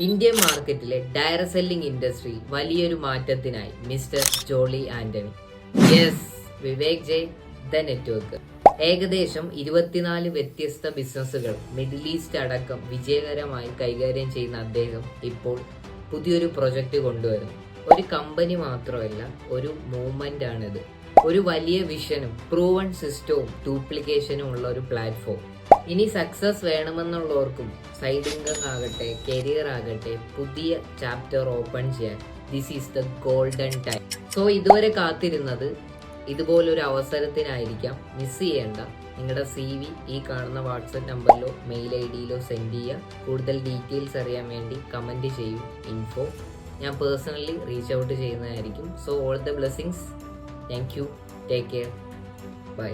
Indian മാർക്കറ്റിലെ direct selling ഇൻഡസ്ട്രിയിൽ വലിയൊരു മാറ്റത്തിനായി mister Jolly Antony. Yes, Vivek Jai, the network. ഏകദേശം 24 വ്യത്യസ്ത ബിസിനസ്സുകൾ മിഡിൽ ഈസ്റ്റ് അടക്കം വിജയകരമായി കൈകാര്യം ചെയ്യുന്ന അദ്ദേഹം ഇപ്പോൾ പുതിയൊരു പ്രൊജക്റ്റ് കൊണ്ടുവരുന്നു. ഒരു കമ്പനി മാത്രമല്ല, ഒരു മൂവ്മെന്റ് ആണിത്. ഒരു വലിയ വിഷനും പ്രൂവൺ സിസ്റ്റവും ഡ്യൂപ്ലിക്കേഷനും ഉള്ള ഒരു പ്ലാറ്റ്ഫോം. ഇനി സക്സസ് വേണമെന്നുള്ളവർക്കും സൈഡ് ഇൻകം ആകട്ടെ, കരിയർ ആകട്ടെ, പുതിയ ചാപ്റ്റർ ഓപ്പൺ ചെയ്യാൻ this is the golden time. So ഇതുവരെ കാത്തിരുന്നത് ഇതുപോലൊരു അവസരത്തിനായിരിക്കാം. മിസ് ചെയ്യേണ്ട. നിങ്ങളുടെ CV ഈ കാണുന്ന വാട്സപ്പ് നമ്പറിലോ മെയിൽ ID-യിലോ സെൻഡ് ചെയ്യുക. കൂടുതൽ ഡീറ്റെയിൽസ് അറിയാൻ വേണ്ടി കമൻറ്റ് ചെയ്യൂ. ഇൻഫോ ഞാൻ പേഴ്സണലി റീച്ച് ഔട്ട് ചെയ്യുന്നതായിരിക്കും. So all the blessings. Thank you. Take care. By.